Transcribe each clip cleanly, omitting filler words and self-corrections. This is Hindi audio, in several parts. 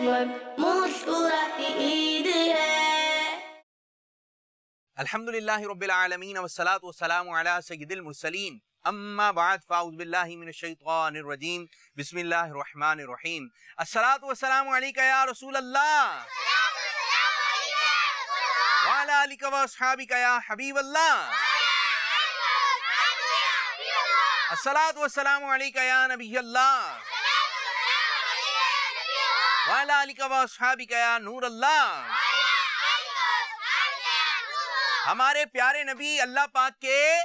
वक्त मुस्कुराती ईद है। अल्हम्दुलिल्लाहि रब्बिल आलमीन वस्सलातु वस्सलामु अला सय्यिदिल मुरसलीन अम्मा बाद फ़अऊज़ु बिल्लाहि मिनश शैतानिर रजीम बिस्मिल्लाहिर रहमानिर रहीम अस्सलातु वस्सलामु अलैका या रसूल अल्लाह व अला आलिका व अस्हाबिका या हबीब अल्लाह अस्सलातु वस्सलामु अलैका या नबी अल्लाह व अला आलिका व अस्हाबिका या नूर अल्लाह। हमारे प्यारे नबी अल्लाह पाक के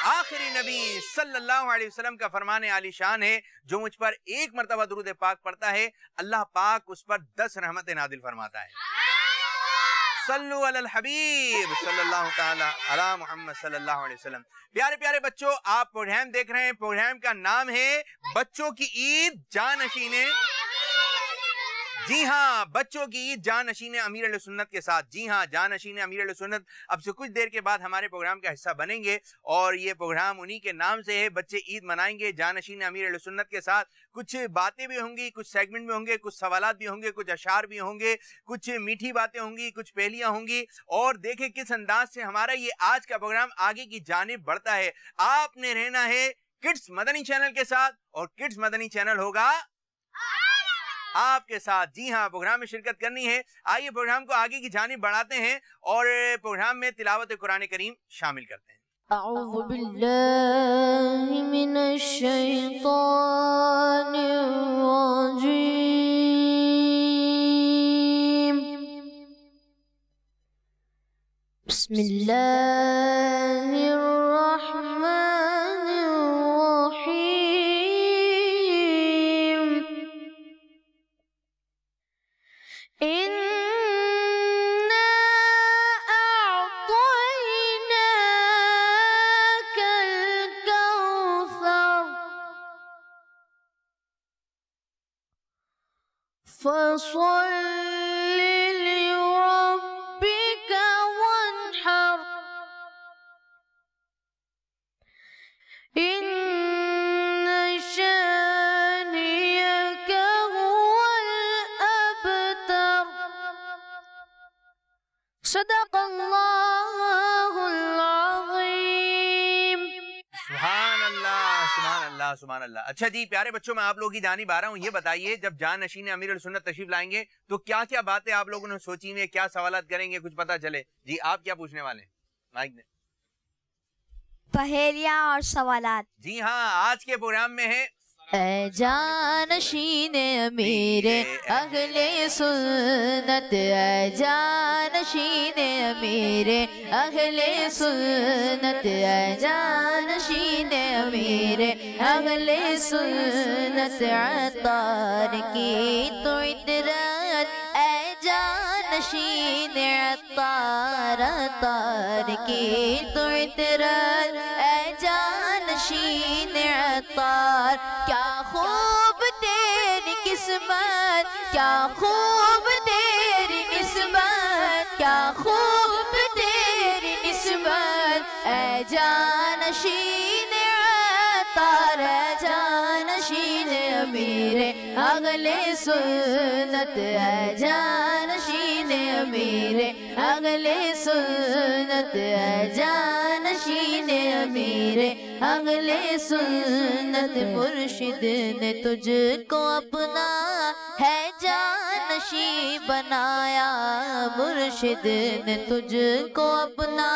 आखिरी नबी सल्लल्लाहु अलैहि वसल्लम का फरमाने आली शान है, जो मुझ पर एक मर्तबा दुरूद पाक पढ़ता है अल्लाह पाक उस पर 10 रहमतें नादिल फरमाता है। सल्लु अलल हबीब सल्लल्लाहु ताला अला मुहम्मद सल्लल्लाहु अलैहि वसल्लम। प्यारे प्यारे बच्चों, आप प्रोग्राम देख रहे हैं। प्रोग्राम का नाम है बच्चों की ईद जानशीने। जी हाँ, बच्चों की ईद जानशीने अमीर अहले सुन्नत के साथ। जी हाँ, जानशीने अमीर अहले सुन्नत अब से कुछ देर के बाद हमारे प्रोग्राम का हिस्सा बनेंगे और ये प्रोग्राम उन्हीं के नाम से है। बच्चे ईद मनाएंगे जानशीने अमीर अहले सुन्नत के साथ। कुछ बातें भी होंगी, कुछ सेगमेंट भी होंगे, कुछ सवालात भी होंगे, कुछ अशार भी होंगे, कुछ मीठी बातें होंगी, कुछ पहेलियां होंगी। और देखें किस अंदाज से हमारा ये आज का प्रोग्राम आगे की जानिब बढ़ता है। आपने रहना है किड्स मदनी चैनल के साथ और किड्स मदनी चैनल होगा आपके साथ। जी हाँ, प्रोग्राम में शिरकत करनी है। आइए प्रोग्राम को आगे की जानिब बढ़ाते हैं और प्रोग्राम में तिलावत कुरान करीम शामिल करते हैं। अऊज़ु बिल्लाहि मिनश शैतानिर रजीम। बिस्मिल्लाहिर रहमानिर रहीम। इन्ना अअतैनाकल कौसर फसल्लि लिरब्बिका वन्हर। इन्न शानियका हुवल अबतर। सदक़ल्लाहुल अज़ीम। सुभान अल्लाह, सुभान अल्लाह, सुभान अल्लाह। अच्छा जी, प्यारे बच्चों, मैं आप लोगों की जानिब आ रहा हूँ। ये बताइए, जब जानशीन अमीर अल सुन्नत तशरीफ लाएंगे तो क्या क्या बातें आप लोगों ने सोची हुई है, क्या सवालात करेंगे, कुछ पता चले? जी, आप क्या पूछने वाले हैं? माइक ने पहेलियाँ और सवालात। जी हाँ, आज के प्रोग्राम में है ऐ जानशीने मेरे अगले सुन्नत। ऐ जानशीने मेरे अगले सुन्नत। ऐ जानशीने मेरे अगले सुन्नत। अतार की तो इतरात। ऐ जानशीने अतार, अतार की तो इतरात। ऐ जानशीने अतार, क्या खूब तेरी किस्मत, क्या खूब तेरी निस्बत, क्या खूब तेरी निस्बत। ऐ जानशीने अतार, ऐ जानशीने मेरे अगले सुन्नत। ऐ जानशीने मेरे अगले सुन्नत। ऐ जानशीने मेरे अगले सुन्नत। मुर्शिद ने तुझको अपना है जानशी बनाया। मुर्शिद ने तुझको अपना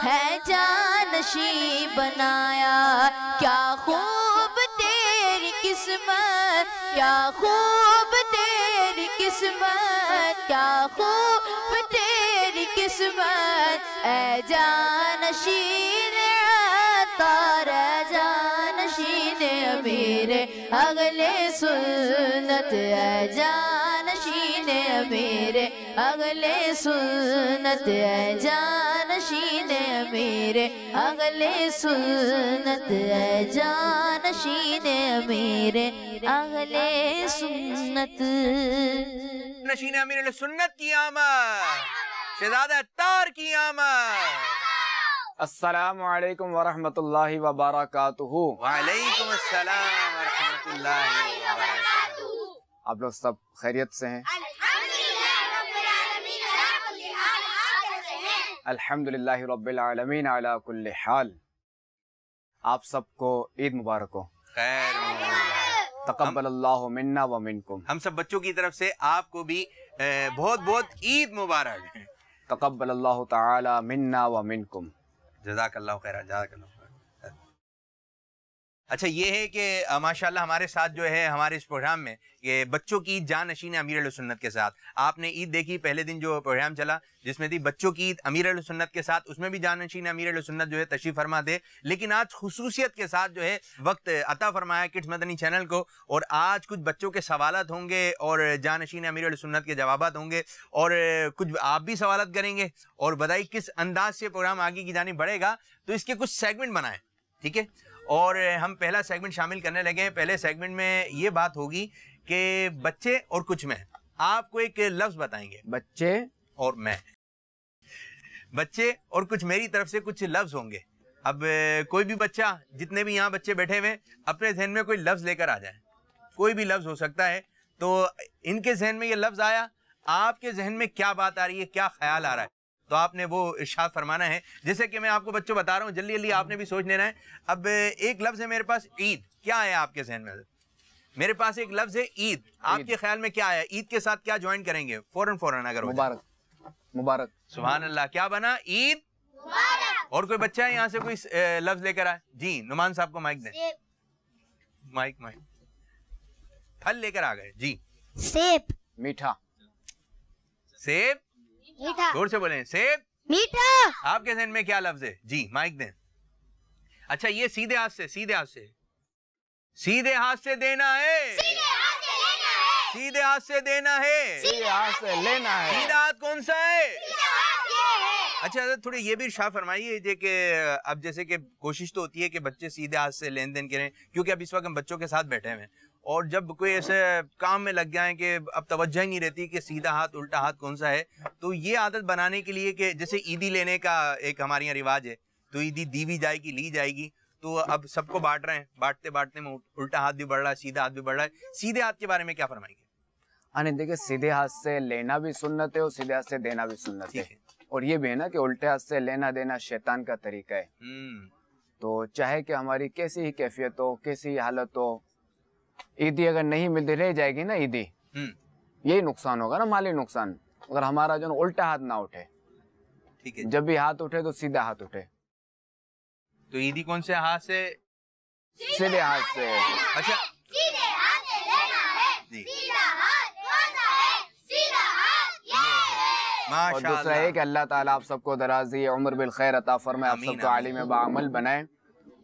है जानशी बनाया। क्या खूब तेरी किस्मत, क्या खूब तेरी किस्मत, क्या खूब तेरी किस्मत। ऐ जानशीन अतार, ऐ जानशीन मेरे अगले सुन्नत। ऐ जानशीन मेरे अगले सुन्नत। ऐ जानशीन मेरे अगले सुन्नत। ऐ जानशीन मेरे अगले सुन्नत। नशीन अमीर सुन्नत की आमद, शहजादा अत्तार की आमद। अस्सलामु अलैकुम वरहमतुल्लाहि वबरकातुहू। वालेकुम अस्सलाम वरहमतुल्लाहि वबरकातुहू। आप लोग सब खैरियत से हैं? अल्हम्दुलिल्लाहि रब्बिल आलमीन अला कुल्ली हाल। आप सबको ईद मुबारक हो। खैर तक़ब्बलल्लाहु मिन्ना व मिनकुम। हम सब बच्चों की तरफ से आपको भी बहुत बहुत ईद मुबारक। तक़ब्बलल्लाहु तआला मिन्ना व मिनकुम। जज़ाकल्लाहु खैर, जज़ाकल्लाहु खैर। अच्छा, ये है कि माशाल्लाह हमारे साथ जो है हमारे इस प्रोग्राम में ये बच्चों की ईद जानशीन अमीर अहले सुन्नत के साथ, आपने ईद देखी पहले दिन जो प्रोग्राम चला जिसमें थी बच्चों की ईद अमीर अहले सुन्नत के साथ, उसमें भी जानशीन अमीर अहले सुन्नत जो है तशरीफ फरमा थे। लेकिन आज खुसूसियत के साथ जो है वक्त अता फरमाया किड्स मदनी चैनल को, और आज कुछ बच्चों के सवालात होंगे और जानशीन अमीर अहले सुन्नत के जवाबात होंगे और कुछ आप भी सवालात करेंगे और बताइए किस अंदाज से प्रोग्राम आगे की जानी बढ़ेगा। तो इसके कुछ सेगमेंट बनाए, ठीक है। और हम पहला सेगमेंट शामिल करने लगे हैं। पहले सेगमेंट में ये बात होगी कि बच्चे और कुछ मैं, आपको एक लफ्ज बताएंगे, बच्चे और मैं, बच्चे और कुछ मेरी तरफ से कुछ लफ्ज होंगे। अब कोई भी बच्चा, जितने भी यहाँ बच्चे बैठे हुए, अपने जहन में कोई लफ्ज लेकर आ जाए, कोई भी लफ्ज हो सकता है। तो इनके जहन में ये लफ्ज आया, आपके जहन में क्या बात आ रही है, क्या ख्याल आ रहा है, तो आपने वो इरशाद फरमाना है। जैसे कि मैं आपको बच्चों बता रहा हूँ, जल्दी जल्दी आपने भी सोच लेना है। अब एक लफ्ज है मेरे पास ईद, क्या है आपके जहन में? मेरे पास एक लफ्ज है ईद, आपके ख्याल में क्या है? ईद के साथ क्या ज्वाइन करेंगे? फौरन अगर मुबारक मुबारक। सुभान अल्लाह, क्या बना? ईद मुबारक। और कोई बच्चा है यहाँ से कोई लफ्ज लेकर आए? जी, नुमान साहब को माइक दें। माइक फल लेकर आ गए जी। सेब। मीठा। सेब। मीठा। जोर से बोलें, सेब। मीठा। आपके जहन में क्या लफ्ज है? जी, माइक दें। अच्छा, ये सीधे हाथ से, सीधे हाथ से, सीधे हाथ से देना है, सीधे हाथ से लेना है, सीधे हाथ से देना है, सीधे हाथ से लेना है। सीधा हाथ कौन सा है? अच्छा, थोड़े ये भी इरशाद फरमाइए कि अब जैसे कि कोशिश तो होती है कि बच्चे सीधे हाथ से लेन देन करें, क्योंकि अब इस वक्त हम बच्चों के साथ बैठे हुए हैं, और जब कोई ऐसे काम में लग जाए कि अब तवज्जो ही नहीं रहती कि सीधा हाथ उल्टा हाथ कौन सा है, तो ये आदत बनाने के लिए कि जैसे ईदी लेने का एक हमारे यहाँ रिवाज है, तो ईदी दी भी जाएगी, ली जाएगी, तो अब सबको बांट रहे हैं, बांटते बांटते में उल्टा हाथ भी बढ़ रहा है, सीधा हाथ भी बढ़ रहा है। सीधे हाथ के बारे में क्या फरमाएंगे? अने देखिए, सीधे हाथ से लेना भी सुन्नत है और सीधे हाथ से देना भी सुन्नत है। और ये भी है ना कि उल्टे हाथ से लेना देना शैतान का तरीका है। तो चाहे कि हमारी कैसी ही कैफियत हो, कैसी ही हालत हो, ईदी अगर नहीं मिलती रह जाएगी ना ईदी, यही नुकसान होगा ना, माली नुकसान, अगर हमारा जो उल्टा हाथ ना उठे। ठीक है, जब भी हाथ उठे तो सीधा हाथ उठे। तो ईदी कौन से हाथ से? सीधे हाथ से। अच्छा, सीधे हाथ से लेना है, जी। सीधा हाथ कौन सा है? सीधा हाथ ये है। और दूसरा है कि अल्लाह ताला आप सबको दराजी उम्र बिल खैर अता फरमाए, आप सबको आलिम बाअमल बनाए,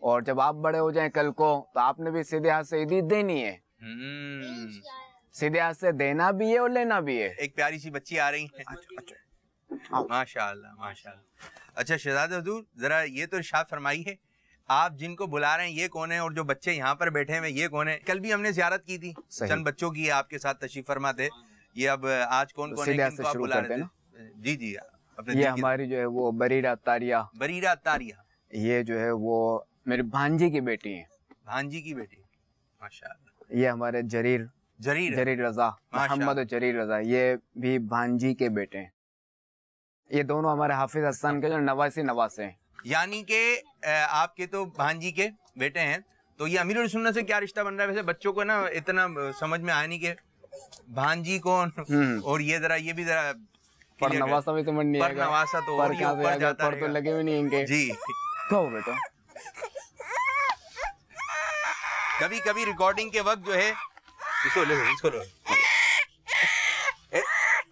और जब आप बड़े हो जाएं कल को तो आपने भी सीधे हाथ से ईदी देनी है। सीधे हाथ से देना भी है और लेना भी है। एक प्यारी सी बच्ची आ रही है। माशाअल्लाह माशाअल्लाह। अच्छा शहजादे हुजूर, जरा ये तो इरशाद फरमाई है, आप जिनको बुला रहे हैं ये कौन है, और जो बच्चे यहाँ पर बैठे हैं ये कौन है? कल भी हमने जियारत की थी, चंद बच्चों की आपके साथ तशरीफ फरमा थे। ये अब आज कौन कौन है जिनको आप बुला रहे थे? जी जी, अपने ये हमारी जो है वो बरीरा तारिया। बरीरा तारिया, ये जो है वो मेरी भांजी की बेटी है। भांजी की बेटी, माशाअल्लाह। ये हमारे जरीर रजा, मोहम्मद जरीर रजा, ये भी भांजी के बेटे हैं। ये दोनों हमारे हाफिज हसन के जो नवासे हैं। यानी कि आपके तो भांजी के बेटे हैं। तो ये अमीरुल सुन्नत से क्या रिश्ता बन रहा है? वैसे बच्चों को ना इतना समझ में आया नहीं कि भांजी कौन, और ये जरा ये भी जरा पर नवासा भी समझ नहीं आएगा। नवासा तो और ये ऊपर जाता पर तो लगे हुए नहीं इनके जी। कहो बेटा, कभी कभी रिकॉर्डिंग के वक्त जो है इसको लो।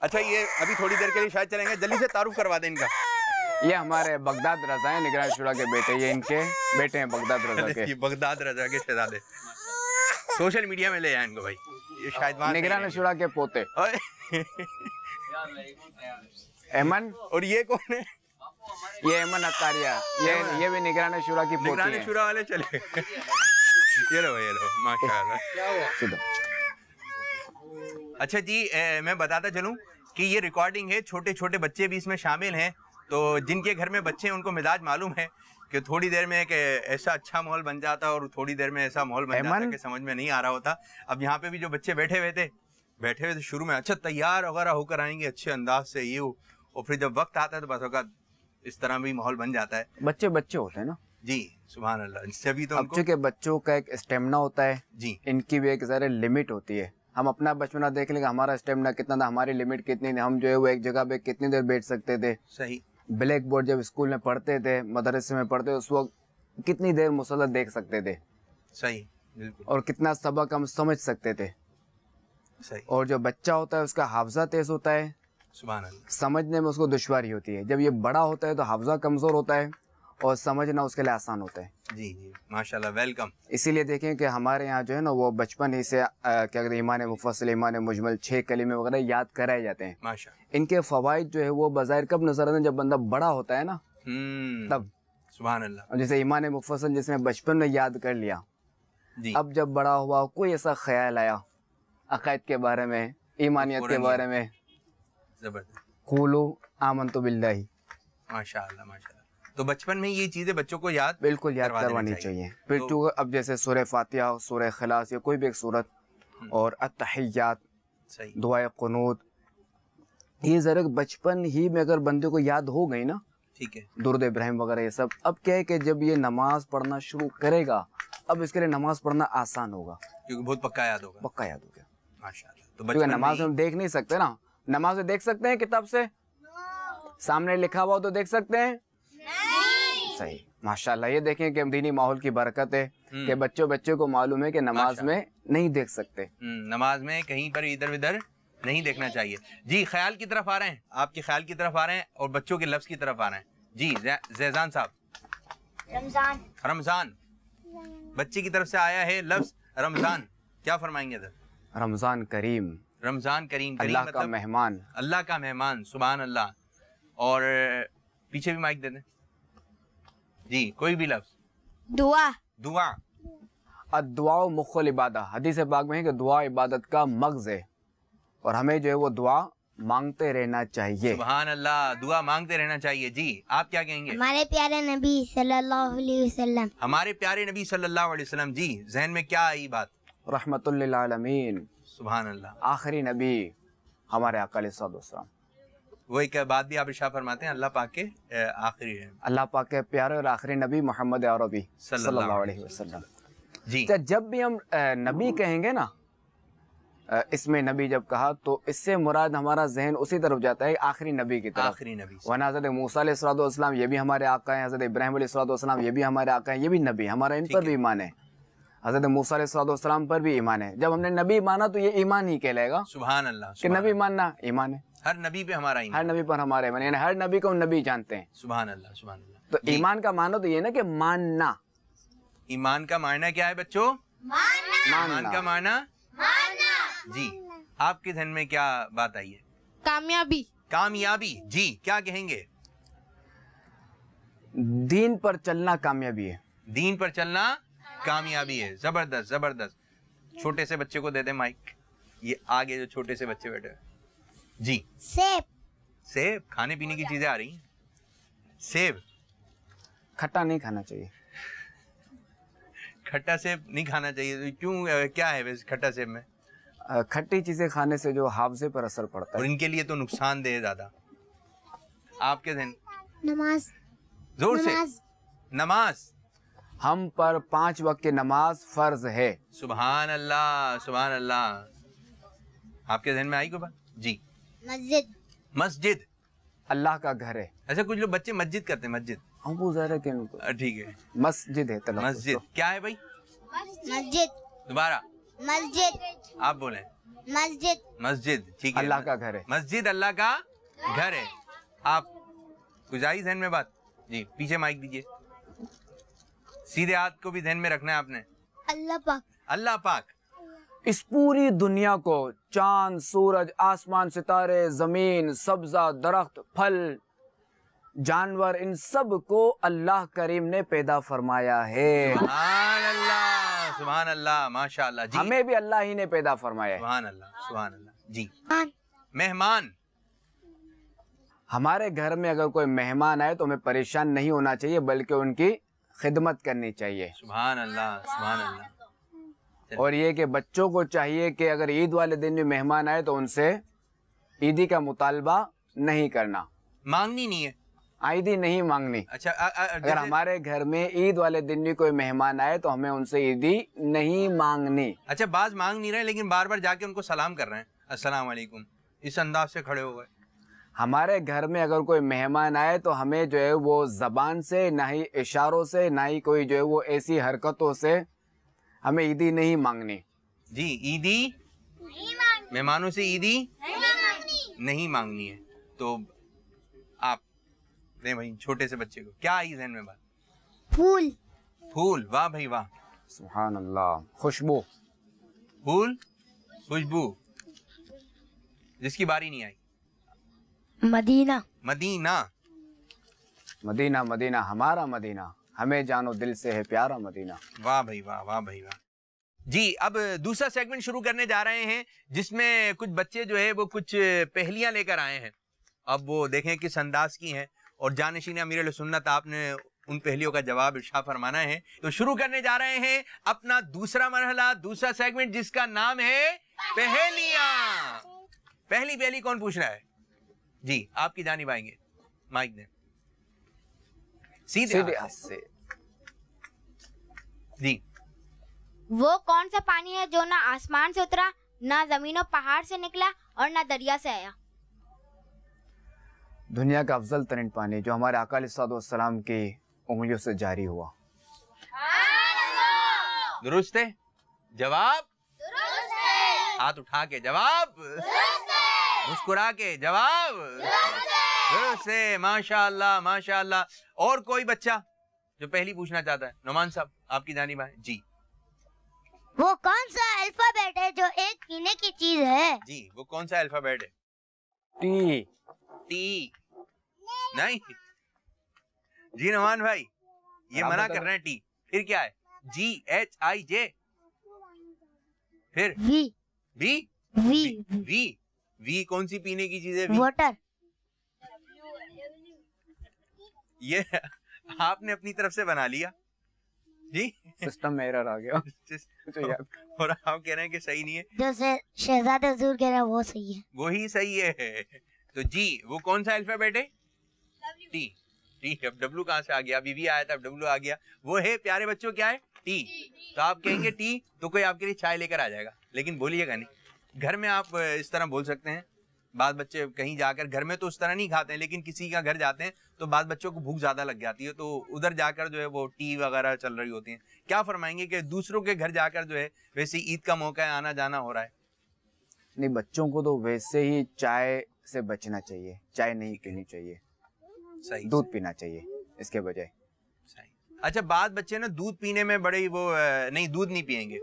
अच्छा, ये अभी थोड़ी देर के लिए शायद चलेंगे, जल्दी से तारुफ करवा दें इनका। ये हमारे बगदाद रजा है, निगरान शुरा के बेटे, ये इनके बेटे हैं बगदाद रजा के। बगदाद रजा के शहजादे, सोशल मीडिया में ले आए इनको भाई, ये शायद निगरान शुरा के पोते एमन। और ये कौन है? ये एमन अतारिया, ये भी निगरान शुरा की पोती है। निगरान शुरा वाले चले। ये लो माशाअल्लाह। अच्छा जी, मैं बताता चलूं कि ये रिकॉर्डिंग है, छोटे छोटे बच्चे भी इसमें शामिल हैं, तो जिनके घर में बच्चे हैं उनको मिजाज मालूम है कि थोड़ी देर में एक ऐसा अच्छा माहौल बन जाता और थोड़ी देर में ऐसा माहौल बन जाता कि समझ में नहीं आ रहा होता। अब यहाँ पे भी जो बच्चे बैठे हुए थे शुरू में अच्छा तैयार वगैरह होकर आएंगे अच्छे अंदाज से, ये और फिर जब वक्त आता है तो बस होगा इस तरह भी माहौल बन जाता है। बच्चे बच्चे होते हैं ना जी, सुभान अल्लाह। इससे भी तो अब उनको चूंकि बच्चों का एक स्टेमिना होता है, जी इनकी भी एक ज़रा लिमिट होती है। हम अपना बचपना देख लेंगे, हमारा स्टेमिना कितना था, हमारी लिमिट कितनी थी, हम जो है वो एक जगह पे कितनी देर बैठ सकते थे। सही। ब्लैक बोर्ड जब स्कूल में पढ़ते थे, मदरसे में पढ़ते, उस वक्त कितनी देर मुसल्सल देख सकते थे सही, बिल्कुल और कितना सबक हम समझ सकते थे। सही, और जो बच्चा होता है उसका हाफजा तेज होता है, सुभान अल्लाह। समझने में उसको दुश्वारी होती है। जब ये बड़ा होता है तो हाफजा कमज़ोर होता है और समझना उसके लिए आसान होता है। जी जी, माशाल्लाह, वेलकम। इसीलिए देखें कि हमारे यहाँ जो है ना वो बचपन ही से क्या कहते हैं ईमान मुफस्सल, ईमान मुजमल, 6 कलीमे वगैरह याद कराए जाते हैं। माशाल्लाह। इनके फ़वाइद जो है वो बज़ाहिर कब नजर आते हैं, जब बंदा बड़ा होता है ना तब। सुभान अल्लाह। और जैसे ईमान मुफस्सल जिसने बचपन में याद कर लिया, जी, अब जब बड़ा हुआ कोई ऐसा ख्याल आया अक़ायद के बारे में, ईमानियत के बारे में, जबरदस्त, क़ूलू आमनतु बिल्लाही, माशाल्लाह माशाल्लाह। तो बचपन में ये चीजें बच्चों को याद बिल्कुल याद करवा देनी करवानी चाहिए। चाहिए। फिर तो- तो अब जैसे सूरह फातिहा, सूरह खलास या कोई भी एक सूरत और अत्तहियात, सही, दुआए क़ुनूत, ये ज़रा बचपन ही में अगर बंदे को याद हो गई ना, ठीक है। दुरूद इब्राहिम वगैरह ये सब, अब क्या है कि जब ये नमाज पढ़ना शुरू करेगा, अब इसके लिए नमाज पढ़ना आसान होगा, क्योंकि बहुत पक्का याद होगा। पक्का याद हो गया। माशाल्लाह। तो क्योंकि बचपन नमाज में हम देख नहीं सकते ना, नमाज में देख सकते हैं किताब से, सामने लिखा हुआ हो तो देख सकते हैं। सही, माशाल्लाह। ये देखें कि दीनी माहौल की बरकत है कि बच्चे को मालूम है कि नमाज में नहीं देख सकते। नमाज में कहीं पर इधर उधर नहीं देखना चाहिए। जी, ख्याल की तरफ आ रहे हैं, आपके ख्याल की तरफ आ रहे हैं और बच्चों के लफ्ज की तरफ आ रहे हैं। जी, जैजान साहब। रमजान। रमजान, बच्चे की तरफ से आया है लफ्ज रमजान, क्या फरमाएंगे इधर? रमजान करीम, रमजान करीम, करीम अल्लाह का मतलब मेहमान। अल्लाह का मेहमान, सुभान अल्लाह। और पीछे भी माइक दे दें जी, कोई भी लफ्ज। दुआ। दुआ, अद्दुआ मुख्खुल इबादत, हदीस पाक में है कि दुआ इबादत का मग़ज़ है और हमें जो है वो दुआ मांगते रहना चाहिए। सुभान अल्लाह, दुआ मांगते रहना चाहिए। जी, आप क्या कहेंगे? हमारे प्यारे नबी सल्लल्लाहु अलैहि वसल्लम। हमारे प्यारे नबी सल्लल्लाहु अलैहि वसल्लम। जी, जहन में क्या आई बात? रहमतुल लिल आलमीन, सुभान अल्लाह। आखिरी नबी हमारे आका अलैहिस्सलाम। वो एक बात भी आप इरशाद फरमाते हैं, अल्लाह पाक के आखिरी है। अल्लाह पाक के प्यारे और आखिरी नबी मोहम्मद अरबी सल्लल्लाहु अलैहि वसल्लम। जी, तो जब भी हम नबी कहेंगे ना, इसमें नबी जब कहा तो इससे मुराद हमारा जहन उसी तरफ जाता है, आखिरी नबी की तरफ। आखिरी नबी। वरना हज़रत मूसा अलैहिस्सलाम ये भी हमारे आका हैं, हज़रत इब्राहिम अलैहिस्सलाम ये भी हमारे आका हैं, ये भी नबी, हमारा इन पर भी ईमान है। हज़रत मूसा अलैहिस्सलाम पर भी ईमान है। जब हमने नबी माना तो ये ईमान ही कहलाएगा सुभान अल्लाह, कि नबी मानना ईमान है। हर नबी पे हमारा हर ईमान। नबी पर हमारा ईमान, यानी हर नबी को हम नबी जानते हैं। सुभान अल्लाह, सुभान अल्लाह। तो ईमान का मानो तो ये ना कि मानना। ईमान का मायना क्या है बच्चों? ईमान का मायना जी, आपके ध्यान में क्या बात आई है? कामयाबी। कामयाबी। जी, क्या कहेंगे? दीन पर चलना कामयाबी है। दीन पर चलना कामयाबी है। जबरदस्त जबरदस्त। छोटे से बच्चे को दे दे माइक, ये आगे जो छोटे से बच्चे बैठे हैं। जी, सेब। सेब, खाने पीने की चीजें आ रही हैं। सेब, खट्टा नहीं खाना चाहिए। खट्टा सेब नहीं खाना चाहिए, तो क्यों, क्या है वैसे खट्टा सेब में? खट्टी चीजें खाने से जो हाफजे पर असर पड़ता और है। इनके लिए तो नुकसानदेह ज्यादा। आपके दिन नमाज। जोर से। नमाज। हम पर 5 वक्त की नमाज फर्ज है। सुभान अल्लाह, सुभान अल्लाह। आपके ध्यान में आई कोई बात? जी, मस्जिद। मस्जिद, अल्लाह का घर है। ऐसा कुछ लोग बच्चे मस्जिद करते हैं, मस्जिद। हम वो ज़रा के ठीक है, मस्जिद है तलफ़्फ़ुज़ मस्जिद तो। क्या है भाई? मस्जिद। दोबारा मस्जिद। आप बोले। मस्जिद। मस्जिद, ठीक है, अल्लाह का घर है। मस्जिद अल्लाह का घर है। आप कुछ आई ध्यान में बात? जी, पीछे माइक दीजिए। सीधे हाथ को भी ध्यान में रखना है आपने। अल्लाह पाक। अल्लाह पाक। इस पूरी दुनिया को चांद, सूरज, आसमान, सितारे, जमीन, सब्जा, दरख्त, फल, जानवर, इन सब को अल्लाह करीम ने पैदा फरमाया है। सुभान अल्लाह, सुभान अल्लाह, माशाअल्लाह। जी, हमें भी अल्लाह ही ने पैदा फरमाया है। सुभान अल्लाह, सुभान अल्लाह। जी, मान। मेहमान। हमारे घर में अगर कोई मेहमान आए तो हमें परेशान नहीं होना चाहिए, बल्कि उनकी खिदमत करनी चाहिए। सुभान अल्लाह, सुभान अल्लाह। और ये कि बच्चों को चाहिए कि अगर ईद वाले दिन भी मेहमान आए तो उनसे ईदी का मुतालबा नहीं करना। मांगनी नहीं है। ईदी नहीं मांगनी। अच्छा अगर हमारे घर में ईद वाले दिन भी कोई मेहमान आए तो हमें उनसे ईदी नहीं मांगनी। अच्छा, बाज मांग नहीं रहे लेकिन बार बार जाके उनको सलाम कर रहे हैं, अस्सलाम वालेकुम, इस अंदाज से खड़े हो गए। हमारे घर में अगर कोई मेहमान आए तो हमें जो है वो जबान से, ना ही इशारों से, ना ही कोई जो है वो ऐसी हरकतों से हमें ईदी नहीं मांगनी। जी, ईदी नहीं मांगनी, मेहमानों से ईदी नहीं मांगनी। नहीं मांगनी है। तो आप नहीं भाई, छोटे से बच्चे को क्या आई जहन में बात? फूल, फूल, वाह भाई वाह, सुभान अल्लाह। खुशबू, फूल, खुशबू, जिसकी बारी नहीं आई। मदीना, मदीना, मदीना मदीना हमारा मदीना, हमें जानो दिल से है प्यारा मदीना। वाह भाई वाह, वाह भाई वाह। जी, अब दूसरा सेगमेंट शुरू करने जा रहे हैं जिसमें कुछ बच्चे जो है वो कुछ पहेलियां लेकर आए हैं। अब वो देखें किस अंदाज की हैं और जानशीन अमीर सुन्नत आपने उन पहेलियों का जवाब इरशाद फरमाना है। तो शुरू करने जा रहे हैं अपना दूसरा मरहला, दूसरा सेगमेंट जिसका नाम है पहेलियां। पहली पहेली कौन पूछ रहा है? जी, आपकी जानिब आएंगे, माइक दें सीधे हाथ से। जी, वो कौन सा पानी है जो ना आसमान से उतरा, ना जमीन और पहाड़ से निकला और ना दरिया से आया? दुनिया का अफजल तरीन पानी जो हमारे आका अलैहिस्सलाम की उंगलियों से जारी हुआ। दुरुस्त है जवाब, दुरुस्त है, हाथ उठा के जवाब, दुरुस्त है, मुस्कुरा के जवाब, दुरुस्त है, माशाअल्लाह माशाअल्लाह। और कोई बच्चा जो पहली पूछना चाहता है? नोमान साहब, आपकी जानिब आए। जी, वो कौन सा अल्फाबेट है जो एक पीने की चीज है? जी, वो कौन सा अल्फाबेट है? टी। टी नहीं जी, नोमान भाई ये मना कर रहे हैं टी। फिर क्या है? GHIJ, फिर V, B, V, V, V कौन सी पीने की चीज है? V, water. ये आपने अपनी तरफ से बना लिया जी, सिस्टम में एरर आ गया। तो याद और आप कह रहे हैं कि सही नहीं है। जो शहजादे हुजूर कह रहे हैं वो सही है। वही सही है। तो जी, वो कौन सा अल्फाबेट है? टी। टी, अब डब्लू कहाँ से आ गया? अभी भी आया था, अब डब्लू आ गया। वो है प्यारे बच्चों, क्या है? टी। तो आप कहेंगे टी तो कोई आपके लिए चाय लेकर आ जाएगा, लेकिन बोलिएगा नहीं। घर में आप इस तरह बोल सकते हैं। बाद बच्चे कहीं जाकर, घर में तो उस तरह नहीं खाते हैं, लेकिन किसी का घर जाते हैं तो बाद बच्चों को भूख ज्यादा लग जाती है, तो उधर जाकर जो है वो टी वगैरह चल रही होती हैं। क्या फरमाएंगे कि दूसरों के घर जाकर जो है, वैसे ईद का मौका है, आना जाना हो रहा है? नहीं, बच्चों को तो वैसे ही चाय से बचना चाहिए, चाय नहीं पीनी चाहिए, सही, दूध पीना चाहिए इसके बजाय। सही। अच्छा, बाद बच्चे ना दूध पीने में बड़े वो नहीं, दूध नहीं पियेंगे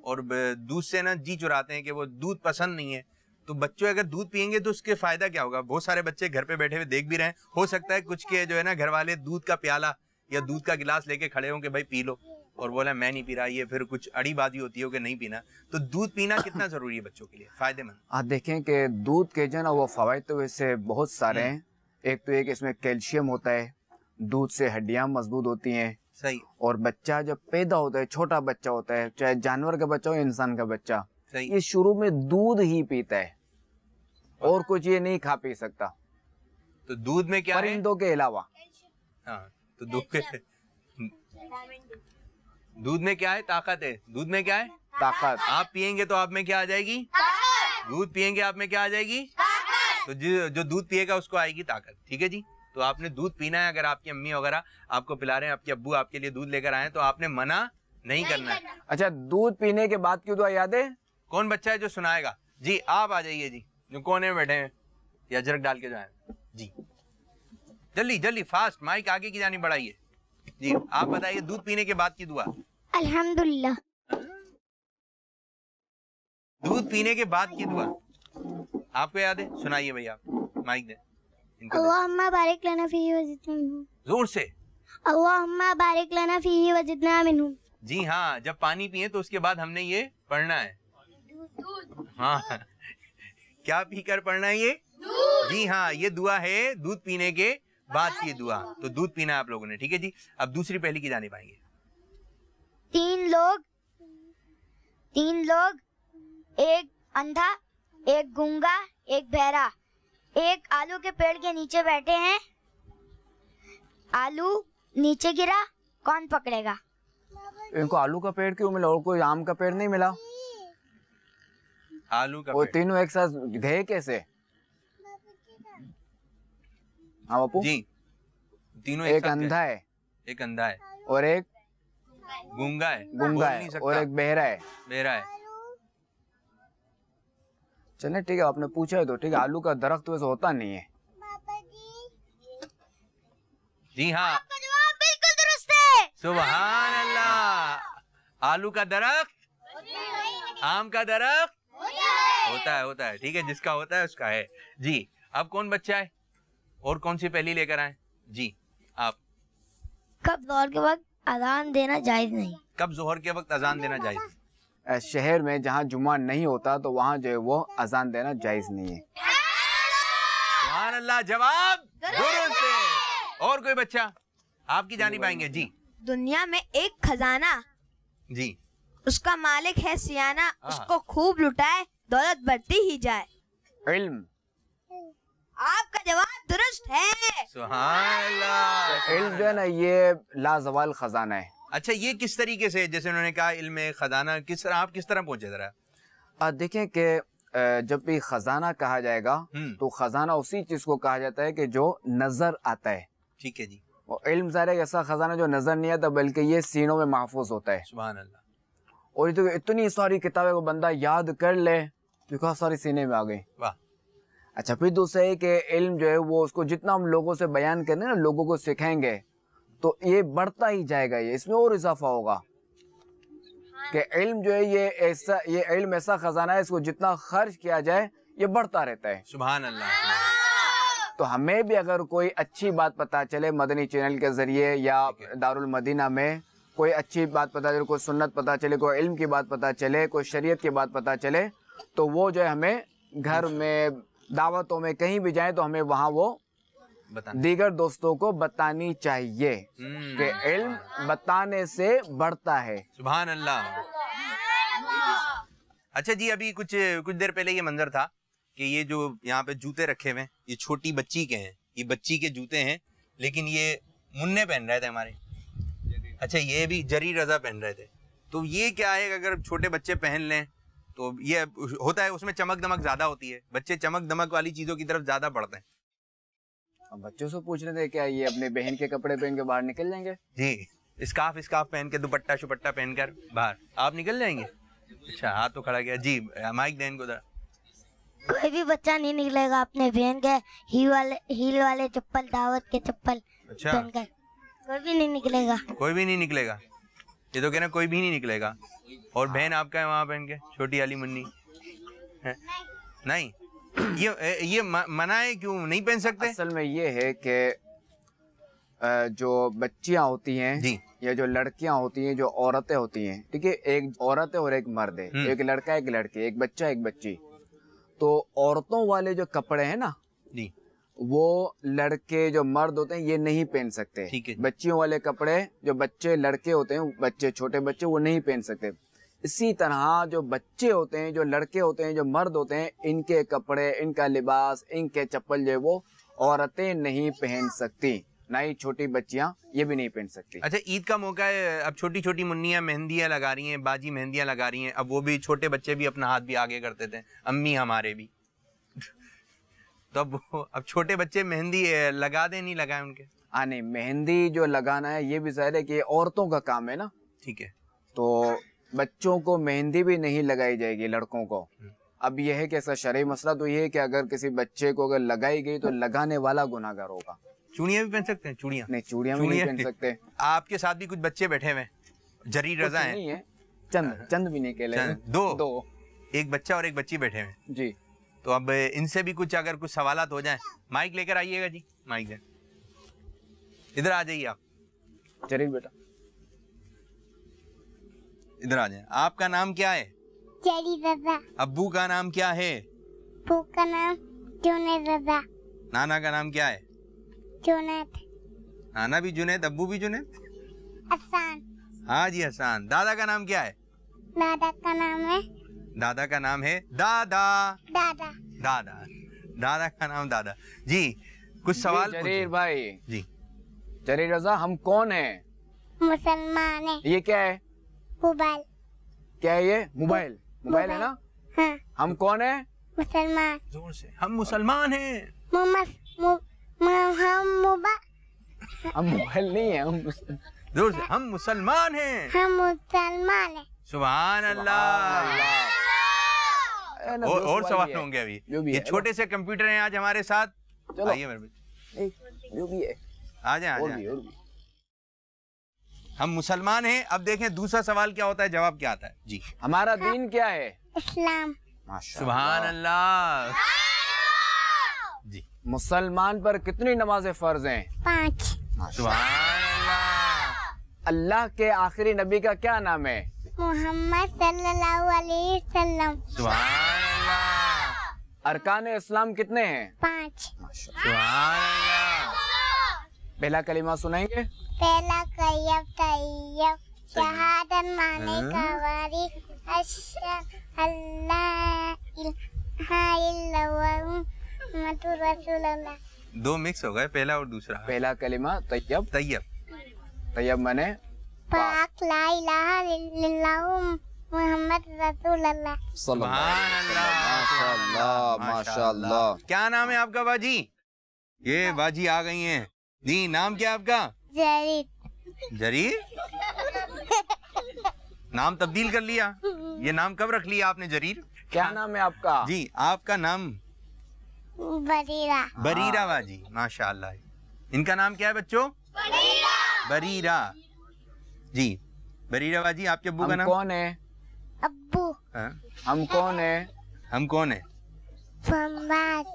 और दूध से ना जी चुराते हैं कि वो दूध पसंद नहीं है। तो बच्चों अगर दूध पियेंगे तो उसके फायदा क्या होगा? बहुत सारे बच्चे घर पे बैठे हुए देख भी रहे हैं, हो सकता है कुछ के जो है ना घर वाले दूध का प्याला या दूध का गिलास लेके खड़े हों कि भाई पी लो, और बोला मैं नहीं पी रहा, ये फिर कुछ अड़ीबाजी होती हो कि नहीं पीना। तो दूध पीना कितना जरूरी है बच्चों के लिए, फायदेमंद? आप देखें कि दूध के जो ना वो फवायद तो वैसे बहुत सारे हैं। एक तो एक इसमें कैल्शियम होता है, दूध से हड्डियां मजबूत होती हैं। सही। और बच्चा जब पैदा होता है, छोटा बच्चा होता है, चाहे जानवर का बच्चा हो इंसान का बच्चा, सही। ये शुरू में दूध ही पीता है और कुछ ये नहीं खा पी सकता, तो दूध में क्या है? परिंदों के अलावा। हाँ, तो दूध में क्या है? ताकत है। दूध में क्या है? ताकत। आप पियेंगे तो आप में क्या आ जाएगी? दूध पियेंगे आप में क्या आ जाएगी? तो जो दूध पिएगा उसको आएगी ताकत। ठीक है जी। तो आपने दूध पीना है। अगर आपकी अम्मी वगैरह आपको पिला रहे हैं, आपके अब्बू आपके लिए दूध लेकर आए, तो आपने मना नहीं करना है। अच्छा, दूध पीने के बाद की दुआ याद है? कौन बच्चा है जो सुनाएगा? जी, आप आ जाइए जी, जो कोने में बैठे हैं, या अजरक डाल के जो है जी, जल्दी जल्दी फास्ट, माइक आगे की जानी बढ़ाइए जी। आप बताइए दूध पीने के बाद की दुआ। अल्हम्दुलिल्लाह। दूध पीने के बाद की दुआ आपको याद है? सुनाइए भैया, आप माइक दें इनको। अल्लाहुम्मा बारिक लना फीही वज़िदना मिन्हु। जोर से। अल्लाहुम्मा बारिक लना फीही वज़िदना मिन्हु। जी हाँ, जब पानी पिए तो उसके बाद हमने ये पढ़ना है। हाँ, क्या पीकर पढ़ना है ये? जी हाँ, ये दुआ है दूध पीने के बाद की दुआ। तो दूध पीना है आप लोगों ने। ठीक है जी। अब दूसरी पहली की जानिब आएंगे। तीन लोग, एक अंधा, एक गूंगा, एक बहरा, एक आलू के पेड़ के नीचे बैठे हैं। आलू नीचे गिरा, कौन पकड़ेगा? इनको आलू का पेड़ क्यों मिला और कोई आम का पेड़ नहीं मिला? आलू का वो पेड़। तीनों एक साथ गए कैसे? हाँ बापू जी, तीनों एक साथ अंधा गए। है एक अंधा है, और एक गूंगा है, गूंगा बोल है नहीं और सकता, एक बहरा है। बहरा है। चले ठीक है, आपने पूछा है तो ठीक है। आलू का दरख्त वैसे होता नहीं है। जी हाँ, आपका जवाब बिल्कुल दुरुस्त है। सुभान अल्लाह। आलू का दरख्त, आम का दरख्त होता है। ठीक है, जिसका होता है उसका है। जी, अब कौन बच्चा है और कौन सी पहली लेकर आए? जी आप। कब जोहर के वक्त अजान देना जायज नहीं? कब जोहर के वक्त अजान देना जायज? शहर में जहाँ जुमा नहीं होता तो वहाँ जो है वो अजान देना जायज नहीं है। सुभान अल्लाह, जवाब दुरुस्त है। और कोई बच्चा आपकी जानिब आएंगे? जी दुनिया में एक खजाना, जी, उसका मालिक है सियाना, हाँ। उसको खूब लुटाए, दौलत बढ़ती ही जाए। इल्म। आपका जवाब दुरुस्त है। सुभान अल्लाह। इल्म जो है ना ये लाजवाल खजाना है। अच्छा, ये किस तरीके से, जैसे उन्होंने कहा इल्म खजाना, किस तरह, आप किस तरह पहुंचे जरा? देखें कि जब भी खजाना कहा जाएगा तो खजाना उसी चीज को कहा जाता है कि जो नजर आता है। ठीक है जी। और इल्म ज़ाहिर है ऐसा खजाना जो नजर नहीं आता बल्कि ये सीनों में महफूज होता है। सुभान अल्लाह। और ये तो इतनी सारी किताबें को बंदा याद कर ले तो बहुत सारी सीने में आ गई। वाह। अच्छा, फिर दूसरा है कि इल्म जो है वो उसको जितना हम लोगों से बयान करें ना, लोगों को सिखाएंगे तो ये बढ़ता ही जाएगा, ये इसमें और इजाफा होगा। कि इल्म जो है ये इल्म ऐसा खजाना है, इसको जितना खर्च किया जाए ये बढ़ता रहता है। सुभान अल्लाह। तो हमें भी अगर कोई अच्छी बात पता चले मदनी चैनल के जरिए या दारुल मदीना में कोई अच्छी बात पता चले, कोई सुन्नत पता चले, कोई इल्म की बात पता चले, कोई शरीयत की बात पता चले, तो वो जो है हमें घर में दावतों में कहीं भी जाए तो हमें वहाँ वो दीगर दोस्तों को बतानी चाहिए कि इल्म बताने से बढ़ता है। सुभान अल्लाह। अच्छा जी, अभी कुछ देर पहले ये मंजर था कि ये जो यहाँ पे जूते रखे हुए हैं ये छोटी बच्ची के हैं, ये बच्ची के जूते हैं, लेकिन ये मुन्ने पहन रहे थे हमारे। अच्छा, ये भी जरी रजा पहन रहे थे। तो ये क्या है, अगर छोटे बच्चे पहन लें तो ये होता है, उसमें चमक दमक ज्यादा होती है, बच्चे चमक दमक वाली चीजों की तरफ ज्यादा बढ़ते हैं। अब बच्चों से पूछ रहे थे क्या ये अपने बहन के कपड़े पहन के बाहर निकल जाएंगे? जी, स्कार्फ पहन के, दुपट्टा शुपट्टा पहनकर बाहर आप निकल जाएंगे? अच्छा, हाथ तो खड़ा गया जी। माइक देन को जरा। कोई भी बच्चा नहीं निकलेगा अपने बहन के हील वाले चप्पल, दावत के चप्पल अच्छा, पहनकर, कोई भी नहीं निकलेगा। कोई भी नहीं निकलेगा? ये तो कहना कोई भी नहीं निकलेगा। और बहन आपका है वहाँ पहन के, छोटी वाली मुन्नी है? नहीं, ये मना है, क्यों नहीं पहन सकते? असल में ये है कि जो बच्चियां होती हैं जी, या जो लड़कियां होती हैं, जो औरतें होती हैं, ठीक है, एक औरत है और एक मर्द है, एक लड़का एक लड़की, एक बच्चा एक बच्ची। तो औरतों वाले जो कपड़े हैं ना जी, वो लड़के जो मर्द होते हैं ये नहीं पहन सकते। ठीक है। बच्चियों वाले कपड़े जो बच्चे लड़के होते हैं, बच्चे छोटे बच्चे, वो नहीं पहन सकते। इसी तरह जो बच्चे होते हैं, जो लड़के होते हैं, जो मर्द होते हैं, इनके कपड़े, इनका लिबास, इनके चप्पल जो है वो औरतें नहीं पहन सकती, ना ही छोटी बच्चियां ये भी नहीं पहन सकती। अच्छा, ईद का मौका है, अब छोटी छोटी मुन्नियाँ मेहंदियाँ लगा रही हैं, बाजी मेहंदियाँ लगा रही हैं। अब वो भी छोटे बच्चे भी अपना हाथ भी आगे करते थे, अम्मी हमारे भी तो अब छोटे बच्चे मेहंदी लगा दे, नहीं लगाए उनके? हाँ, नहीं, मेहंदी जो लगाना है ये भी जाहिर है कि औरतों का काम है ना। ठीक है। तो बच्चों को मेहंदी भी नहीं लगाई जाएगी, लड़कों को। अब यह है कि ऐसा शरई मसला तो ये है कि अगर किसी बच्चे को अगर लगाई गई तो लगाने वाला गुनाहगार होगा। चूड़ियाँ भी पहन सकते हैं? चूड़ियाँ नहीं, चूड़ियाँ भी नहीं पहन सकते। आपके साथ भी कुछ बच्चे बैठे हुए हैं, जरी रजा हैं? नहीं है, चंद भी नहीं कहले। दो, एक बच्चा और एक बच्ची बैठे हुए हैं जी। तो अब इनसे भी कुछ अगर कुछ सवालात हो जाएं, माइक लेकर आइएगा जी, माइक दे, इधर आ जाइए आप। जरीर बेटा इधर आ जाए। आपका नाम क्या है? चली दादा। अब्बू का नाम क्या है? अब्बू का नाम जुनैद दादा। नाना का नाम क्या है? जुनैद। नाना भी जुनैद, अब्बू भी जुनैद? हसन। हाँ जी, हसन। दादा का नाम क्या है? दादा का नाम है दादा का नाम है दादा। दादा। दादा, दादा का नाम दादा जी। कुछ सवाल जरीर भाई जी। जरी रजा, हम कौन हैं? मुसलमान है। ये क्या है? मोबाइल। क्या है ये? मोबाइल। मोबाइल है ना? हाँ। हम कौन है? मुसलमान। जोर से, हम मुसलमान हैं। हम मोबाइल नहीं है, हम जोर से, हम मुसलमान हैं। हम मुसलमान है। सुभान अल्लाह। और सवाल होंगे अभी। जो भी ये है, छोटे से कंप्यूटर हैं आज हमारे साथ। चलो। आइए मेरे बच्चे, जो भी है, आ जाए, आ और जाए। भी, और भी। हम मुसलमान हैं। अब देखें दूसरा सवाल क्या होता है, जवाब क्या आता है जी। हमारा दीन क्या है? इस्लाम। सुभान अल्लाह जी। मुसलमान पर कितनी नमाजें फर्ज हैं? 5। सुभान अल्लाह। अल्लाह के आखिरी नबी का क्या नाम है? मोहम्मद सल्लल्लाहु अलैहि वसल्लम। सुभान अल्लाह। अरकान इस्लाम कितने हैं? 5। सुभान अल्लाह। पहला कलिमा सुनाएंगे? पहला तैयब तैयब शहादत माने कवारी अशहदु अल्ला इलाहा इल्लल्लाह मुहम्मदुर रसूलुल्लाह। दो मिक्स हो गए, पहला और दूसरा। पहला कलिमा तैयब। तैयब। तैयब माने पाक ला इलाहा इल्लल्लाह मुहम्मद रसूलुल्लाह। सुभान अल्लाह। माशाअल्लाह, माशाअल्लाह। क्या नाम है आपका बाजी? ये बाजी आ गई हैं जी। नाम क्या है आपका? जरीद। जरीर। नाम तब्दील कर लिया? ये नाम कब रख लिया आपने जरीर? क्या नाम है आपका? जी आपका नाम? बरीरा। बरीरा बाजी, माशाअल्लाह। इनका नाम क्या है बच्चों? बरीरा जी। बरीरा बाजी, आपके अब्बू का हम नाम? कौन है? अब्बू। हाँ? हम कौन है? हम कौन है? फम्बाद।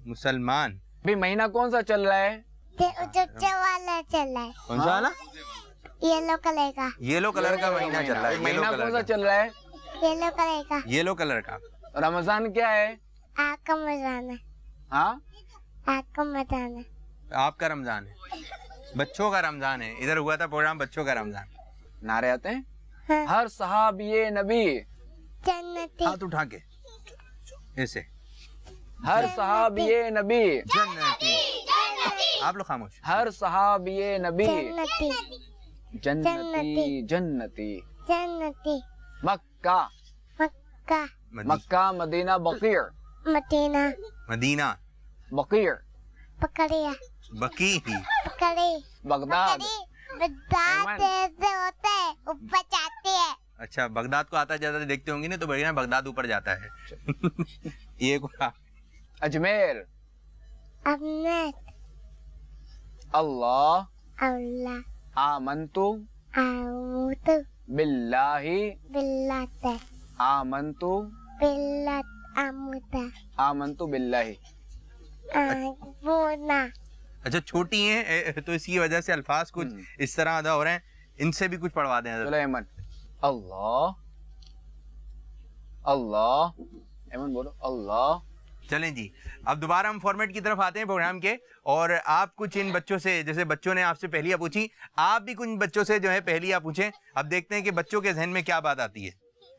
मुसलमान। अभी महीना कौन सा चल रहा है? जो वाला चल रहा है, कौन सा वाला? येलो कलर का। येलो कलर का महीना चल रहा है। येलो महीना कौन सा कलर का। चल रहा है? येलो कलर का। येलो कलर का। रमजान क्या है? आग का मजान है। हाँ, आग का मजान है। आपका रमजान है, बच्चों का रमजान है। इधर हुआ था प्रोग्राम बच्चों का रमजान। नारे आते हैं। हाँ। हर सहाबिये नबी। जन्नती। हाथ उठा के ऐसे। हर सहाबिये नबी। जन्नती। आप लोग खामोश। हर सहाबिये नबी। जन्नती। जन्नती, जन्नती। जन्नती। मक्का। मक्का। मक्का, मदीना, बकीर। मदीना। मदीना। बकीर। पकड़िया। बकी। पकड़ी। बगदाद। बगदाद ऐसे होते हैं, ऊपर जाते हैं। अच्छा, बगदाद को आता जाता देखते होंगे ना, तो बढ़िया बगदाद ऊपर जाता है। ये को अजमेर। अमनत। अल्लाह। अल्लाह। आमंतु आमुत। बिल्लाहि। बिल्लात। आमंतु। बिल्लात। आमुता। आमंतु बिल्लाहि। बोना। अच्छा, छोटी हैं तो इसी वजह से अल्फाज कुछ इस तरह अदा हो रहे हैं। इनसे भी कुछ पढ़वा दें। चलो एमन। अल्लाह। अल्लाह। एमन बोलो अल्लाह। चलें जी, अब दोबारा हम फॉर्मेट की तरफ आते हैं प्रोग्राम के। और आप कुछ इन बच्चों से, जैसे बच्चों ने आपसे पहेलियां पूछी, आप भी कुछ बच्चों से जो है पहेलियां पूछें। अब देखते हैं कि बच्चों के जहन में क्या बात आती है।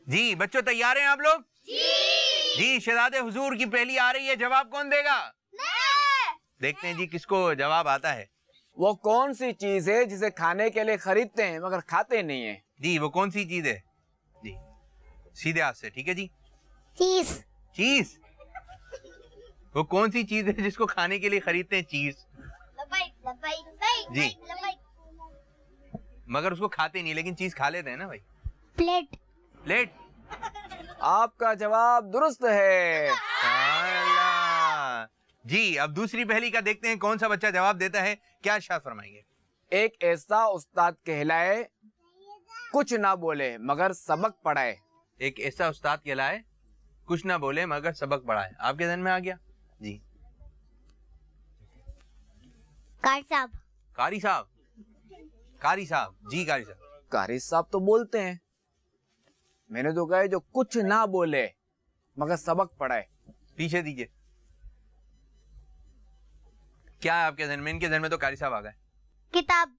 जी बच्चों, तैयार हैं आप लोग? जी, शहजादे हुजूर की पहेली आ रही है, जवाब कौन देगा? देखते हैं जी किसको जवाब आता है। वो कौन सी चीज है जिसे खाने के लिए खरीदते हैं मगर खाते नहीं है? जी, वो कौन सी चीज है? जी सीधे हाथ से, ठीक है जी। चीज। चीज। वो कौन सी चीज है जिसको खाने के लिए खरीदते हैं? चीज जी, मगर उसको खाते नहीं, लेकिन चीज खा लेते हैं ना भाई। प्लेट। प्लेट। आपका जवाब दुरुस्त है। अल्लाह। जी, अब दूसरी पहेली का देखते हैं कौन सा बच्चा जवाब देता है। क्या इरशाद फरमाएंगे? एक ऐसा उस्ताद कहलाए, कुछ ना बोले मगर सबक पढ़ाए। एक ऐसा उस्ताद कहलाए, कुछ ना बोले मगर सबक पढ़ाए। आपके ध्यान में आ गया जी? कारी साहब। कारी साहब। कारी साहब जी, कारी साहब। कारी साहब तो बोलते हैं, मैंने तो कहा है जो कुछ ना बोले मगर सबक पढ़ाए। पीछे दीजिए। क्या है आपके ध्यान में? इनके ध्यान में तो कारी साहब आ गए। किताब।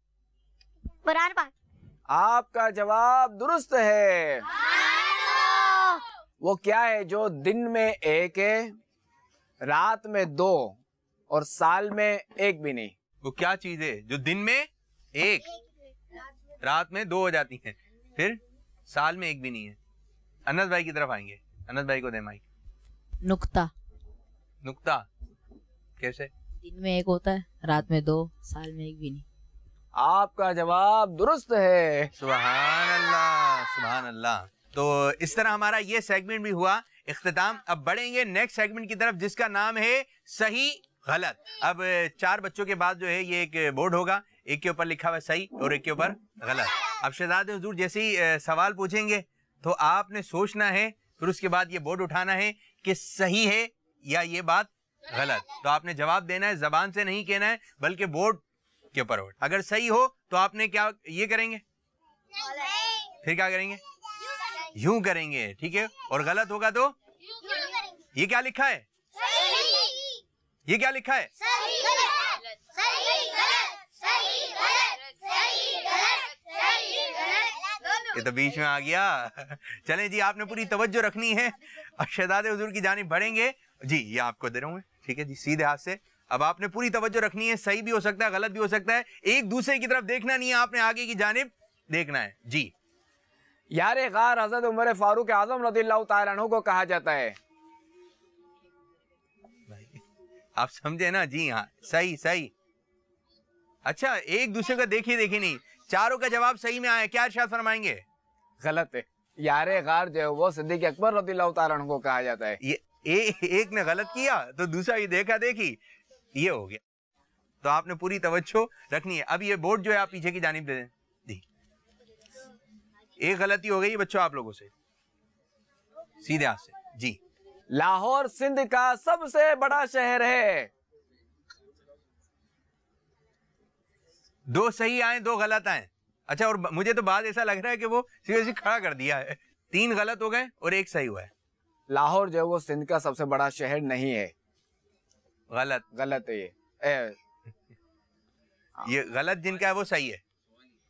कुरान पाक। आपका जवाब दुरुस्त है। वो क्या है जो दिन में एक है, रात में 2 और साल में 1 भी नहीं? वो क्या चीज है जो दिन में एक, रात में 2 हो जाती हैं, फिर साल में 1 भी नहीं है। अनस भाई की तरफ आएंगे, अनस भाई को दे माइक। नुक्ता, नुक्ता कैसे? दिन में 1 होता है, रात में 2, साल में 1 भी नहीं। आपका जवाब दुरुस्त है। सुभान अल्लाह, सुभान अल्लाह। तो इस तरह हमारा ये सेगमेंट भी हुआ इख्तिताम। अब बढ़ेंगे नेक्स्ट सेगमेंट की तरफ जिसका नाम है सही गलत। अब 4 बच्चों के बाद जो है ये एक बोर्ड होगा, एक के ऊपर लिखा हुआ है सही और एक के ऊपर गलत। अब शहजादे हुजूर जैसे ही सवाल पूछेंगे तो आपने सोचना है, फिर उसके बाद ये बोर्ड उठाना है कि सही है या ये बात गलत। तो आपने जवाब देना है, जबान से नहीं कहना है बल्कि बोर्ड के ऊपर। अगर सही हो तो आपने क्या ये करेंगे, फिर क्या करेंगे, यूं करेंगे, ठीक है। और गलत होगा तो ये क्या लिखा है, ये क्या लिखा है, ये तो बीच में आ गया। चलें जी, आपने पूरी तवज्जो रखनी है और शहजादे हुजूर की जानिब बढ़ेंगे जी। ये आपको दे रहा हूँ मैं, ठीक है जी, सीधे हाथ से। अब आपने पूरी तवज्जो रखनी है, सही भी हो सकता है गलत भी हो सकता है, एक दूसरे की तरफ देखना नहीं है, आपने आगे की जानिब देखना है जी। यारे गार हजरत उमर फारूक आजम रज़ियल्लाहु ताला अन्हु को कहा जाता है। आप समझे ना जी? हाँ, सही सही। अच्छा, एक दूसरे को देखी देखी नहीं, चारों का जवाब सही में आया, क्या इरशाद फरमाएंगे? गलत है। यारे गार जो है वो सिद्दीक अकबर रज़ियल्लाहु ताला अन्हु को कहा जाता है। ये एक ने गलत किया तो दूसरा ये देखा देखी, ये हो गया। तो आपने पूरी तवज्जो रखनी है। अब ये बोर्ड जो है आप पीछे की जानिब दे दें जी। एक गलती हो गई बच्चों आप लोगों से, सीधे हाथ से जी। लाहौर सिंध का सबसे बड़ा शहर है। 2 सही आए 2 गलत आए। अच्छा, और मुझे तो बात ऐसा लग रहा है कि वो सीधे खड़ा कर दिया है। 3 गलत हो गए और 1 सही हुआ है। लाहौर जो है वो सिंध का सबसे बड़ा शहर नहीं है। गलत, गलत है ये गलत जिनका है वो सही है,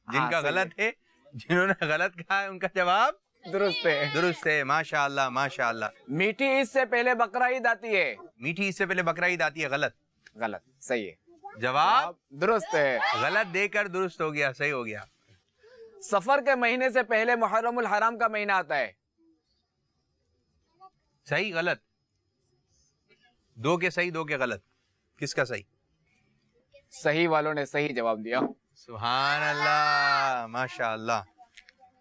जिनका हाँ, गलत है, जिन्होंने गलत कहा है उनका जवाब दुरुस्त है। दुरुस्त है। माशाअल्लाह माशाअल्लाह। मीठी ईद से पहले बकरा ईद आती है। मीठी ईद से पहले बकरा ईद आती है। गलत, गलत, सही है। जवाब दुरुस्त है। गलत देकर दुरुस्त हो गया, सही हो गया। सफर के महीने से पहले मुहर्रमुल हराम का महीना आता है। सही गलत, 2 के सही 2 के गलत, किसका सही? सही वालों ने सही जवाब दिया। सुभान अल्लाह माशाअल्लाह।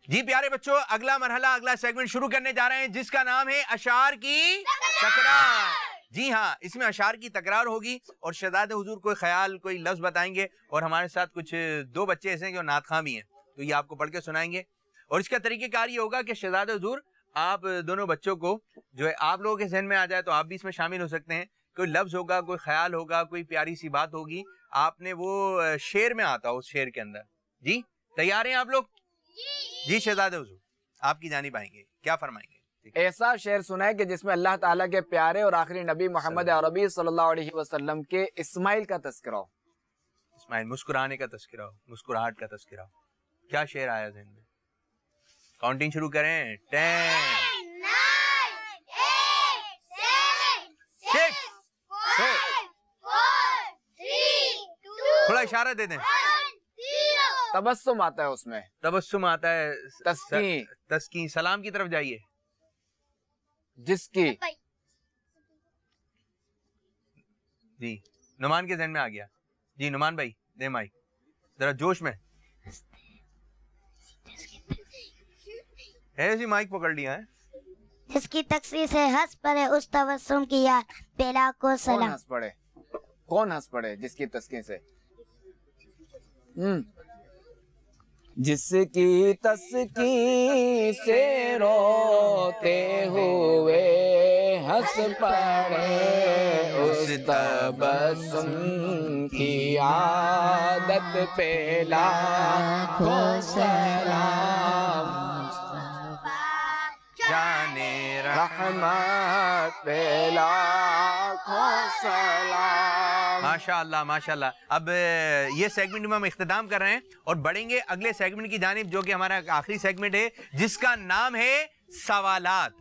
जी प्यारे बच्चों, अगला मरहला, अगला सेगमेंट शुरू करने जा रहे हैं जिसका नाम है अशार की तकरार। जी हाँ, इसमें अशार की तकरार होगी और शहजादे हुजूर कोई ख्याल, कोई लफ्ज बताएंगे और हमारे साथ कुछ 2 बच्चे ऐसे हैं जो नात खां भी हैं, तो ये आपको पढ़ के सुनाएंगे। और इसका तरीकेकार ये होगा कि शहजादे हुजूर आप दोनों बच्चों को जो है आप लोगों के जहन में आ जाए तो आप भी इसमें शामिल हो सकते हैं। कोई लफ्ज होगा, कोई ख्याल होगा, कोई प्यारी सी बात होगी, आपने वो शेर में आता हो, उस शेर के अंदर। जी तैयार हैं आप लोग? जी शहजादे हुजूर आपकी जानिब आएंगे, क्या फरमाएंगे? ऐसा शेर सुना है कि जिसमें अल्लाह ताला के प्यारे और आखिरी नबी मोहम्मद अरबी सल्लल्लाहु अलैहि वसल्लम के इस्माइल का तस्करा हो। इस्माइल, मुस्कुराने का तस्करा हो, मुस्कुराहट का तस्करा हो। क्या शेर आया ज़हन में? काउंटिंग शुरू करें। 10 9 8 7 6 5 4 3 2 थोड़ा इशारा दे दें। 1 0। तबस्सुम आता है उसमें, तबस्सुम आता है, तस्की, तस्की, सलाम की तरफ जाइए। जिसकी, जी नुमान के जहन में आ गया। जी नुमान भाई दे माइक, जरा जोश में है, माइक पकड़ लिया है। जिसकी तकसीर से हंस पड़े उस तबस्सुम की याद बेला को कौन सलाम। हंस पड़े? कौन हंस पड़े जिसकी तस्की से? जिसकी तस्की से रोते हुए हंस पड़े उस तबस्सुम की आदत पे लाखों सलाम। जाने रहमत पे लाखों सलाम। माशाअल्लाह माशाअल्लाह। अब ये सेगमेंट में हम इख्तिताम कर रहे हैं और बढ़ेंगे अगले सेगमेंट की जानिब जो कि हमारा आखिरी सेगमेंट है जिसका नाम है सवालात।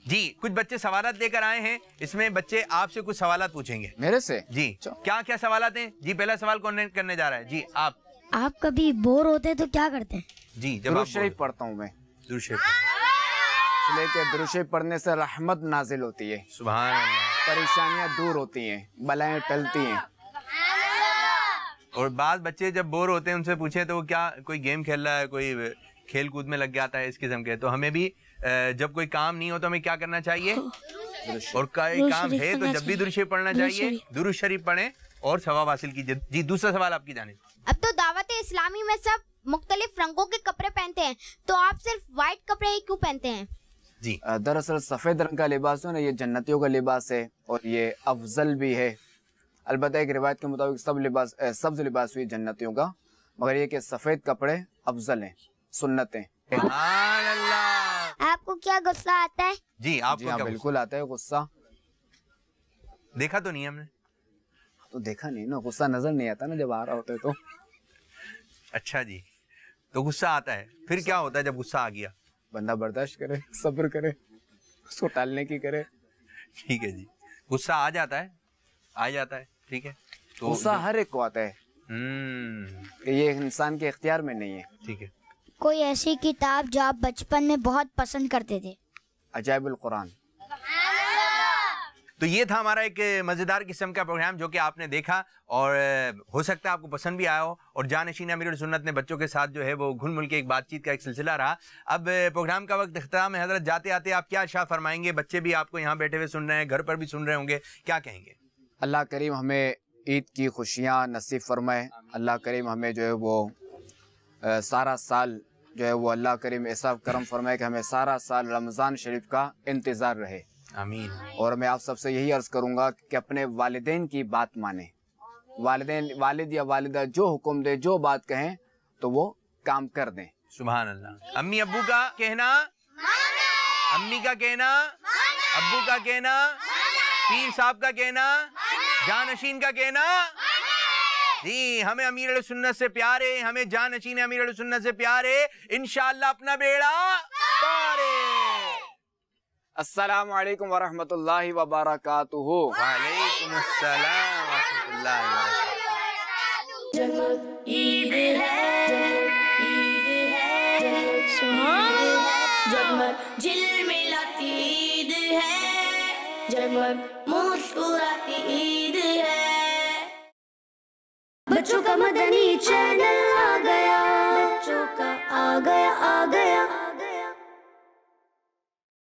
जी कुछ बच्चे सवालात लेकर आए हैं, इसमें बच्चे आपसे कुछ सवालात पूछेंगे। मेरे से? जी क्या क्या सवालात हैं? जी पहला सवाल कौन करने जा रहा है? जी आप। आप कभी बोर होते हैं तो क्या करते हैं? जी, जब दुरूद शरीफ पढ़ता हूँ मैं, दुरूद शरीफ, इसलिए कि दुरूद शरीफ पढ़ने से रहमत नाजिल होती है, सुभान अल्लाह, परेशानियां दूर होती हैं, बलाएं टलती हैं। और बाद बच्चे जब बोर होते हैं उनसे पूछे तो वो क्या कोई गेम खेल रहा है, कोई खेल कूद में लग जाता है इस किस्म के। तो हमें भी जब कोई काम नहीं हो तो हमें क्या करना चाहिए, और कोई काम है तो जब भी दुरूद शरीफ पढ़ना चाहिए, दुरूद शरीफ पढ़ें और सवाब हासिल कीजिए। जी, दूसरा सवाल आपकी जानिब। अब तो दावत इस्लामी में सब मुख्तलिफ रंगों के कपड़े पहनते हैं, तो आप सिर्फ व्हाइट कपड़े ही क्यों पहनते हैं? जी, दरअसल सफेद रंग का लिबास है ना, ये जन्नतियों का लिबास है और ये अफजल भी है। अलबत्ता एक रिवायत के मुताबिक सब्ज लिबास हुई जन्नतियों का, मगर ये कि सफेद कपड़े अफजल हैं, सुन्नत हैं। सुभान अल्लाह। आपको क्या गुस्सा आता है? जी, आपको जी हाँ, क्या बिल्कुल आता है गुस्सा। देखा तो नहीं हमने? तो देखा नहीं ना, गुस्सा नजर नहीं आता ना जब आ रहा होता है तो। अच्छा जी, तो गुस्सा आता है, फिर क्या होता है जब गुस्सा आ गया? बंदा बर्दाश्त करे, सब्र करे, उसको टालने की करे। ठीक है जी, गुस्सा आ जाता है, ठीक है। तो गुस्सा हर एक को आता है, ये इंसान के इख्तियार में नहीं है। ठीक है। कोई ऐसी किताब जो आप बचपन में बहुत पसंद करते थे? अजाइबुल कुरान। तो ये था हमारा एक मज़ेदार किस्म का प्रोग्राम जो कि आपने देखा, और हो सकता है आपको पसंद भी आया हो। और जानशीन अमीरुल सुन्नत ने बच्चों के साथ जो है वो घुल मिल के एक बातचीत का एक सिलसिला रहा। अब प्रोग्राम का वक्त इख्तिताम है। हज़रत, जाते आते आप क्या इरशाद फरमाएंगे? बच्चे भी आपको यहाँ बैठे हुए सुन रहे हैं, घर पर भी सुन रहे होंगे, क्या कहेंगे? अल्लाह करीम हमें ईद की खुशियाँ नसीब फरमाए। अल्लाह करीम हमें जो है वो सारा साल जो है वो अल्लाह करीम ऐसा करम फरमाए कि हमें सारा साल रमज़ान शरीफ का इंतज़ार रहे। आमीन। और मैं आप सबसे यही अर्ज़ करूँगा कि अपने वालिदैन की बात माने। वालिद या वालिदा जो हुक्म दे, जो बात कहें तो वो काम कर दें। सुभान अल्लाह। अम्मी अब्बू का कहना, अम्मी का कहना, अब्बू का कहना, पीर साहब का कहना, जानशीन का कहना। जी, हमें अमीर सुन्नत से प्यार है, हमें जानशीन अमीर सुन्नत से प्यार है। इंशाअल्लाह अपना बेड़ा पार है। अस्सलामु अलैकुम वरहमतुल्लाहि वबरकातुहू। वालेकुम अस्सलाम वरहमतुल्लाहि वबरकातुहू। जगमग ईद है, जगमग झिलमिलाती ईद है, जगमग मुस्कुराती ईद है। बच्चों का मदनी चैनल आ गया, बच्चों का आ गया